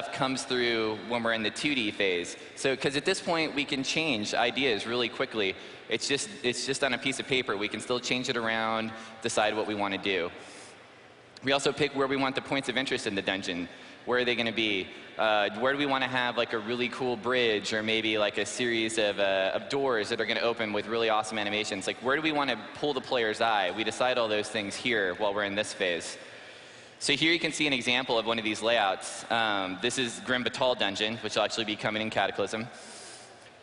stuff comes through when we're in the 2D phase. So, because at this point, we can change ideas really quickly. It's just on a piece of paper. We can still change it around, decide what we want to do. We also pick where we want the points of interest in the dungeon. Where are they going to be? Where do we want to have like a really cool bridge, or maybe like a series of doors that are going to open with really awesome animations? Like, where do we want to pull the player's eye? We decide all those things here while we're in this phase. So here you can see an example of one of these layouts. This is Grim Batal Dungeon, which will actually be coming in Cataclysm.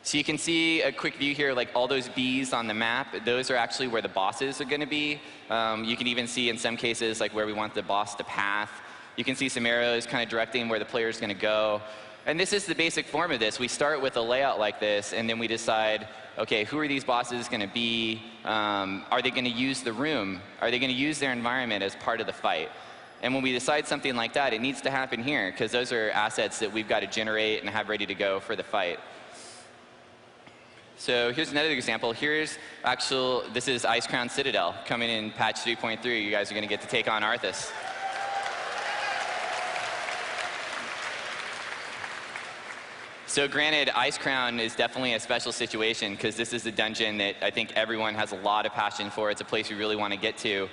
So you can see a quick view here, like all those bees on the map, those are actually where the bosses are going to be. You can even see in some cases like where we want the boss to path. You can see some arrows kind of directing where the player is going to go. And this is the basic form of this. We start with a layout like this, and then we decide, okay, who are these bosses going to be? Are they going to use the room? Are they going to use their environment as part of the fight? And when we decide something like that, it needs to happen here, because those are assets that we've got to generate and have ready to go for the fight. So here's another example. This is Icecrown Citadel coming in patch 3.3. You guys are going to get to take on Arthas. So granted, Icecrown is definitely a special situation, because this is a dungeon that I think everyone has a lot of passion for. It's a place we really want to get to.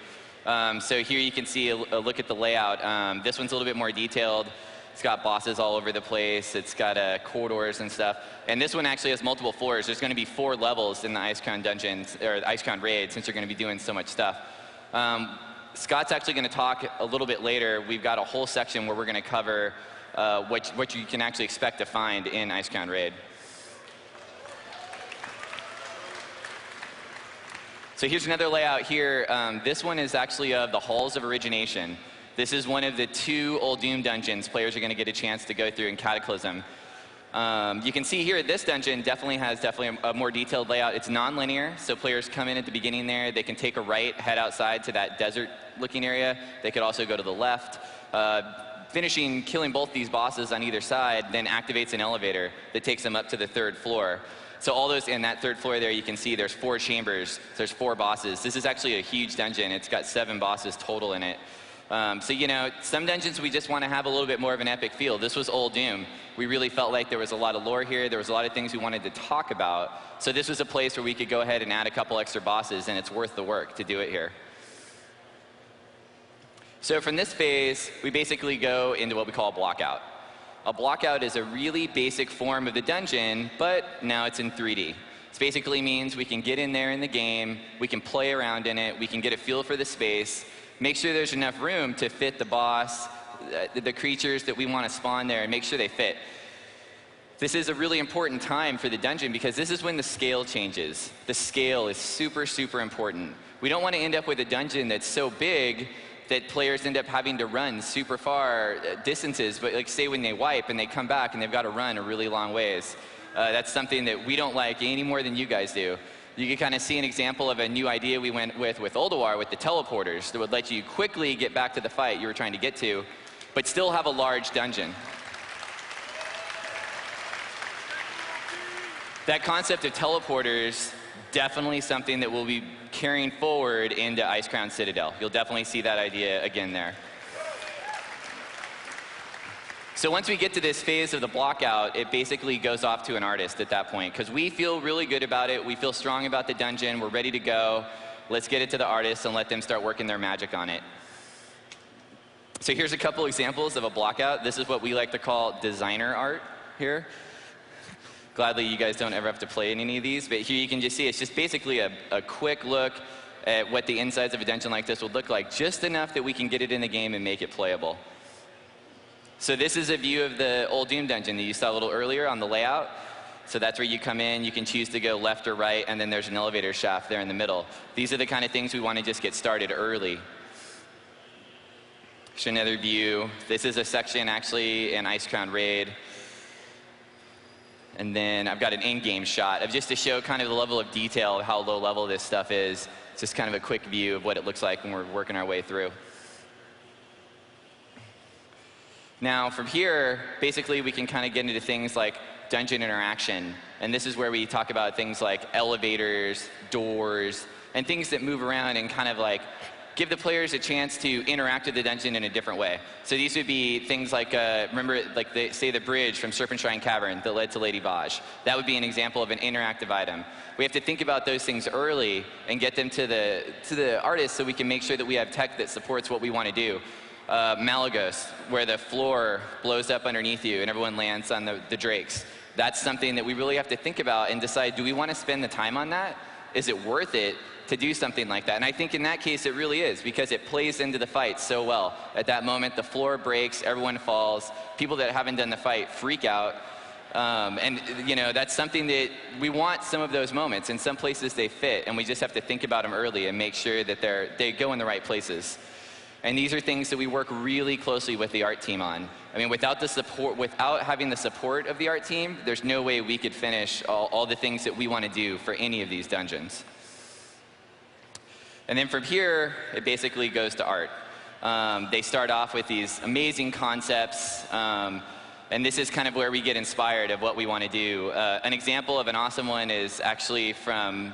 So here you can see a look at the layout. This one's a little bit more detailed. It's got bosses all over the place. It's got corridors and stuff. And this one actually has multiple floors. There's going to be 4 levels in the Icecrown dungeons, or the Icecrown raid, since you're going to be doing so much stuff. Scott's actually going to talk a little bit later. We've got a whole section where we're going to cover what you can actually expect to find in Icecrown raid. So here's another layout here. This one is actually of the Halls of Origination. This is one of the 2 Old Doom dungeons players are going to get a chance to go through in Cataclysm. You can see here, this dungeon definitely has a more detailed layout. It's non-linear, so players come in at the beginning there. They can take a right, head outside to that desert-looking area. They could also go to the left. Killing both these bosses on either side then activates an elevator that takes them up to the 3rd floor. So all those in that 3rd floor there, you can see there's 4 chambers. There's 4 bosses. This is actually a huge dungeon. It's got 7 bosses total in it. So, you know, some dungeons we just want to have a little bit more of an epic feel. This was Old Doom. We really felt like there was a lot of lore here. There was a lot of things we wanted to talk about. So this was a place where we could go ahead and add a couple extra bosses, and it's worth the work to do it here. So from this phase, we basically go into what we call a blockout. A blockout is a really basic form of the dungeon, but now it's in 3D. This basically means we can get in there in the game, we can play around in it, we can get a feel for the space, make sure there's enough room to fit the boss, the creatures that we want to spawn there, and make sure they fit. This is a really important time for the dungeon, because this is when the scale changes. The scale is super, super important. We don't want to end up with a dungeon that's so big that players end up having to run super far distances, but like say when they wipe and they come back and they've got to run a really long ways. That's something that we don't like any more than you guys do. You can kind of see an example of a new idea we went with Ulduar, with the teleporters that would let you quickly get back to the fight you were trying to get to, but still have a large dungeon. That concept of teleporters, definitely something that we'll be carrying forward into Icecrown Citadel. You'll definitely see that idea again there. So once we get to this phase of the blockout, it basically goes off to an artist at that point, because we feel really good about it. We feel strong about the dungeon. We're ready to go. Let's get it to the artists and let them start working their magic on it. So here's a couple examples of a blockout. This is what we like to call designer art here. Gladly, you guys don't ever have to play in any of these, but here you can just see it's just basically a quick look at what the insides of a dungeon like this would look like, just enough that we can get it in the game and make it playable. So this is a view of the Old Doom dungeon that you saw a little earlier on the layout. So that's where you come in, you can choose to go left or right, and then there's an elevator shaft there in the middle. These are the kind of things we want to just get started early. Here's another view. This is a section actually in Icecrown Raid. And then I've got an in-game shot of just to show kind of the level of detail of how low level this stuff is. It's just kind of a quick view of what it looks like when we're working our way through. Now from here, basically we can kind of get into things like dungeon interaction. And this is where we talk about things like elevators, doors, and things that move around and kind of like give the players a chance to interact with the dungeon in a different way. So these would be things like, remember, like say the bridge from Serpent Shrine Cavern that led to Lady Vaj. That would be an example of an interactive item. We have to think about those things early and get them to the artists so we can make sure that we have tech that supports what we want to do. Malagos, where the floor blows up underneath you and everyone lands on the drakes. That's something that we really have to think about and decide, do we want to spend the time on that? Is it worth it to do something like that? And I think in that case it really is, because it plays into the fight so well. At that moment, the floor breaks, everyone falls, people that haven't done the fight freak out. And that's something that we want, some of those moments. In some places they fit, and we just have to think about them early and make sure that they go in the right places. And these are things that we work really closely with the art team on. I mean, without having the support of the art team, there's no way we could finish all the things that we want to do for any of these dungeons. And then from here, it basically goes to art. They start off with these amazing concepts, and this is kind of where we get inspired of what we want to do. An example of an awesome one is actually from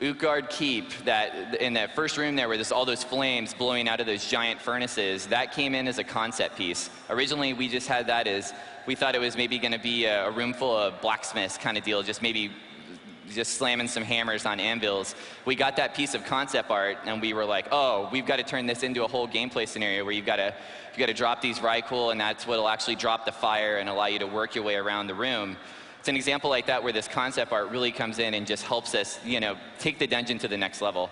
Utgard Keep, that in that first room there where there's all those flames blowing out of those giant furnaces. That came in as a concept piece. Originally, we just had that as, we thought it was maybe going to be a room full of blacksmiths kind of deal, just slamming some hammers on anvils. We got that piece of concept art, and we were like, oh, we've got to turn this into a whole gameplay scenario where you've got to drop these Rykul, and that's what'll actually drop the fire and allow you to work your way around the room. It's an example like that where this concept art really comes in and just helps us, take the dungeon to the next level.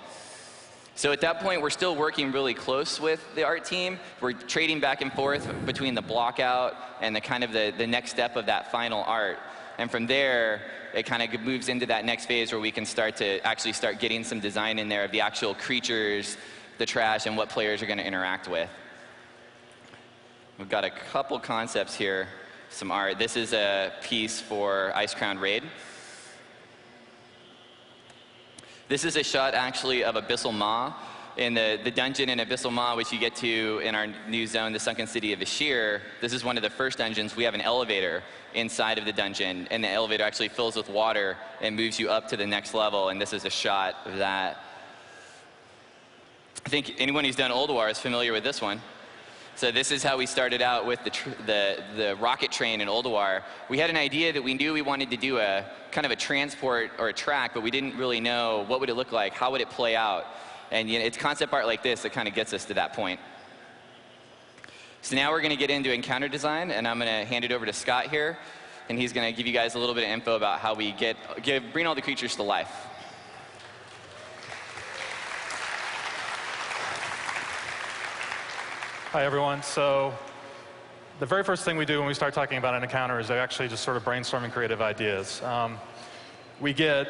So at that point, we're still working really close with the art team. We're trading back and forth between the block out and the next step of that final art. And from there, it kind of moves into that next phase where we can start getting some design in there of the actual creatures, the trash, and what players are going to interact with. We've got a couple concepts here. Some art. This is a piece for Ice Crown Raid. This is a shot actually of Abyssal Maw. In the dungeon in Abyssal Maw, which you get to in our new zone, the Sunken City of Ashir, this is one of the first dungeons. We have an elevator inside of the dungeon, and the elevator actually fills with water and moves you up to the next level, and this is a shot of that. I think anyone who's done Ulduar is familiar with this one. So this is how we started out with the rocket train in Ulduar. We had an idea that we knew we wanted to do a kind of a transport or a track, but we didn't really know what would it look like, how would it play out. And it's concept art like this that kind of gets us to that point. So now we're going to get into encounter design, and I'm going to hand it over to Scott here, and he's going to give you guys a little bit of info about how we bring all the creatures to life. Hi, everyone. So the very first thing we do when we start talking about an encounter is actually just sort of brainstorming creative ideas. We get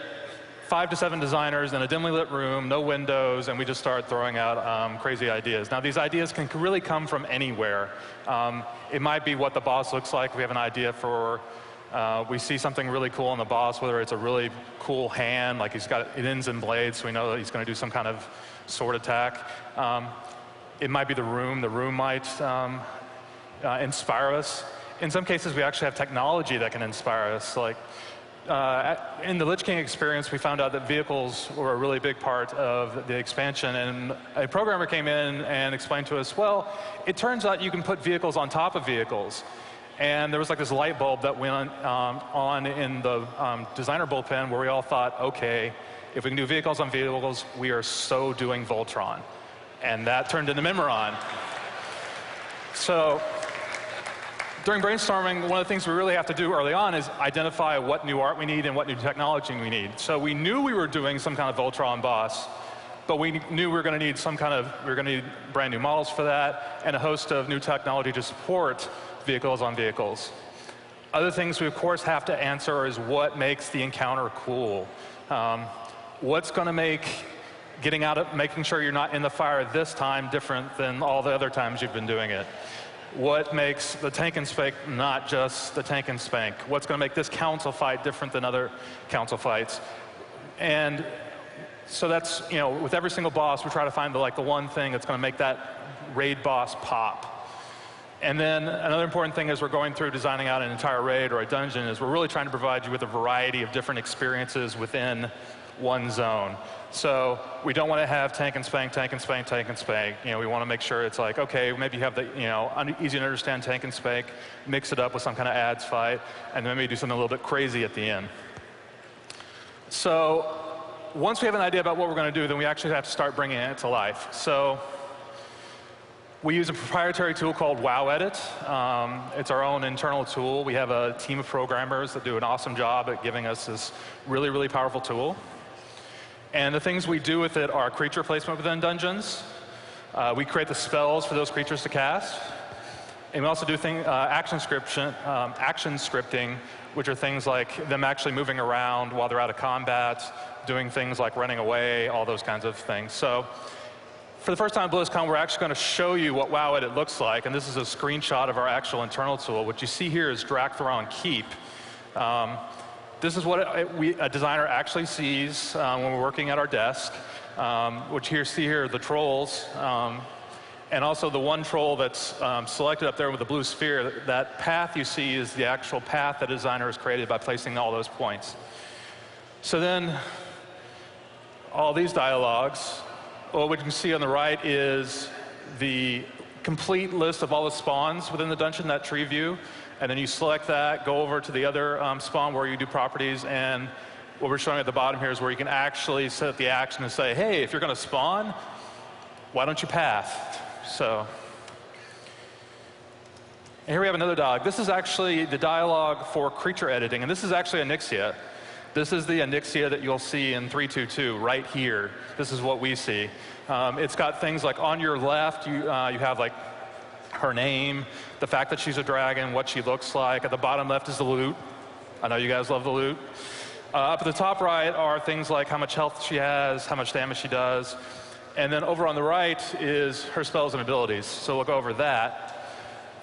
5 to 7 designers in a dimly lit room, no windows, and we just start throwing out crazy ideas. Now, these ideas can really come from anywhere. It might be what the boss looks like. We have an idea for, we see something really cool in the boss, whether it's a really cool hand, like it ends in blades, so we know that he's going to do some kind of sword attack. It might be the room. The room might inspire us. In some cases, we actually have technology that can inspire us. Like in the Lich King experience, we found out that vehicles were a really big part of the expansion. And a programmer came in and explained to us, well, it turns out you can put vehicles on top of vehicles. And there was like this light bulb that went on in the designer bullpen where we all thought, okay, if we can do vehicles on vehicles, we are so doing Voltron. And that turned into Memoron. So during brainstorming, one of the things we really have to do early on is identify what new art we need and what new technology we need. So we knew we were doing some kind of Voltron boss, but we knew we were going to need brand new models for that and a host of new technology to support vehicles on vehicles. Other things we of course have to answer is what makes the encounter cool. What's going to make making sure you're not in the fire this time different than all the other times you've been doing it? What makes the tank and spank not just the tank and spank? What's going to make this council fight different than other council fights? And so that's, with every single boss, we try to find the one thing that's going to make that raid boss pop. And then another important thing as we're going through designing out an entire raid or a dungeon is we're really trying to provide you with a variety of different experiences within one zone. So we don't want to have tank and spank, tank and spank, tank and spank. You know, we want to make sure it's like, okay, maybe you have the, you know, easy to understand tank and spank, mix it up with some kind of ads fight, and then maybe do something a little bit crazy at the end. So once we have an idea about what we're going to do, then we actually have to start bringing it to life. So we use a proprietary tool called WoW Edit. It's our own internal tool. We have a team of programmers that do an awesome job at giving us this really, really powerful tool. And the things we do with it are creature placement within dungeons. We create the spells for those creatures to cast. And we also do action scripting, which are things like them actually moving around while they're out of combat, doing things like running away, all those kinds of things. So for the first time at BlizzCon, we're actually going to show you what WoW Edit looks like. And this is a screenshot of our actual internal tool. What you see here is Dractharon Keep. This is what a designer actually sees when we're working at our desk. What you see here are the trolls. And also the one troll that's selected up there with the blue sphere, that path you see is the actual path the designer has created by placing all those points. So then, all these dialogues, well, what you can see on the right is the complete list of all the spawns within the dungeon, that tree view. And then you select that, go over to the other spawn where you do properties, and what we're showing at the bottom here is where you can actually set the action and say, hey, if you're going to spawn, why don't you path? So, and here we have another dialogue. This is actually the dialogue for creature editing, and this is actually Onyxia. This is the Onyxia that you'll see in 3.2.2 right here. This is what we see. It's got things like on your left, you have like her name, the fact that she's a dragon, what she looks like. At the bottom left is the loot. I know you guys love the loot. Up at the top right are things like how much health she has, how much damage she does. And then over on the right is her spells and abilities. So we'll go over that,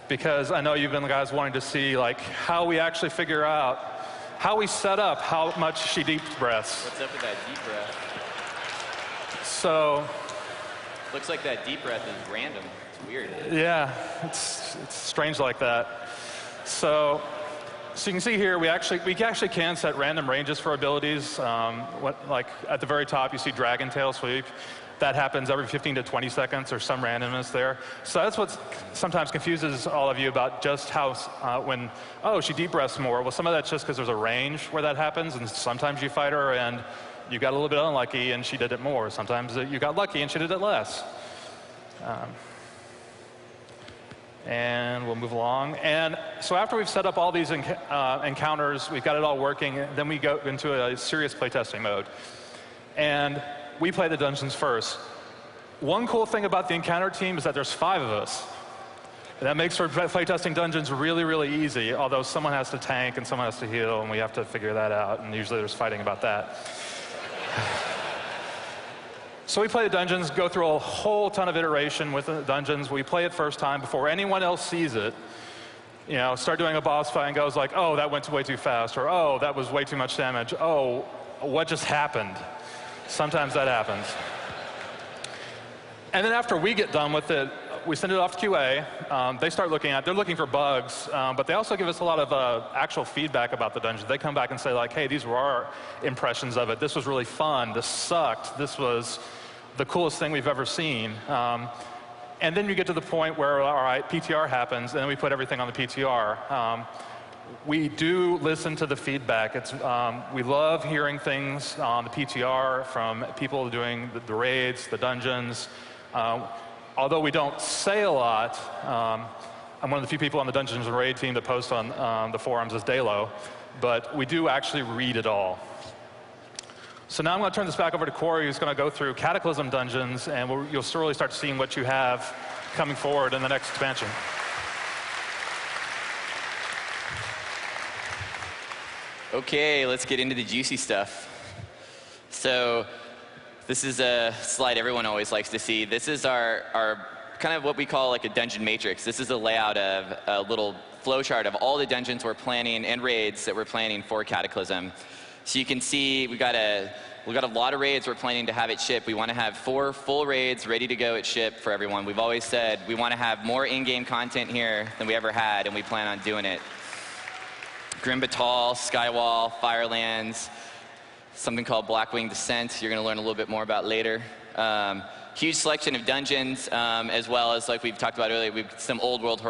because I know you've been the guys wanting to see like how we actually figure out, how we set up how much she deep breaths. What's up with that deep breath? So, looks like that deep breath is random. It's weird. Yeah, it's strange like that. So you can see here, we actually can set random ranges for abilities. Like at the very top, you see Dragon Tail Sweep. That happens every 15 to 20 seconds. There's some randomness there. So that's what sometimes confuses all of you about just how, oh, she deep breaths more. Well, some of that's just because there's a range where that happens, and sometimes you fight her and you got a little bit unlucky and she did it more. Sometimes you got lucky and she did it less. And we'll move along. And so after we've set up all these encounters, we've got it all working, then we go into a serious playtesting mode. And we play the dungeons first. One cool thing about the encounter team is that there's 5 of us. And that makes for playtesting dungeons really, really easy, although someone has to tank and someone has to heal, and we have to figure that out, and usually there's fighting about that. So we play the dungeons, go through a whole ton of iteration with the dungeons. We play it first time before anyone else sees it. You know, start doing a boss fight and goes like, oh, that went way too fast, or oh, that was way too much damage. Oh, what just happened? Sometimes that happens. And then after we get done with it, we send it off to QA. They start they're looking for bugs, but they also give us a lot of actual feedback about the dungeon. They come back and say like, hey, these were our impressions of it. This was really fun. This sucked. This was the coolest thing we've ever seen. And then you get to the point where, all right, PTR happens, and then we put everything on the PTR. We do listen to the feedback. We love hearing things on the PTR from people doing the raids, the dungeons. Although we don't say a lot, I'm one of the few people on the Dungeons and Raid team that posts on the forums as Day2, but we do actually read it all. So now I'm going to turn this back over to Corey, who's going to go through Cataclysm dungeons, and you'll slowly start seeing what you have coming forward in the next expansion. Okay, let's get into the juicy stuff. So this is a slide everyone always likes to see. This is our kind of what we call like a dungeon matrix. This is a layout of a little flowchart of all the dungeons we're planning and raids that we're planning for Cataclysm. So you can see we've got a lot of raids we're planning to have at ship. We want to have 4 full raids ready to go at ship for everyone. We've always said we want to have more in-game content here than we ever had, and we plan on doing it. Grim Batal, Skywall, Firelands, something called Blackwing Descent. You're going to learn a little bit more about later. Huge selection of dungeons, as well as, like we've talked about earlier, we've some old world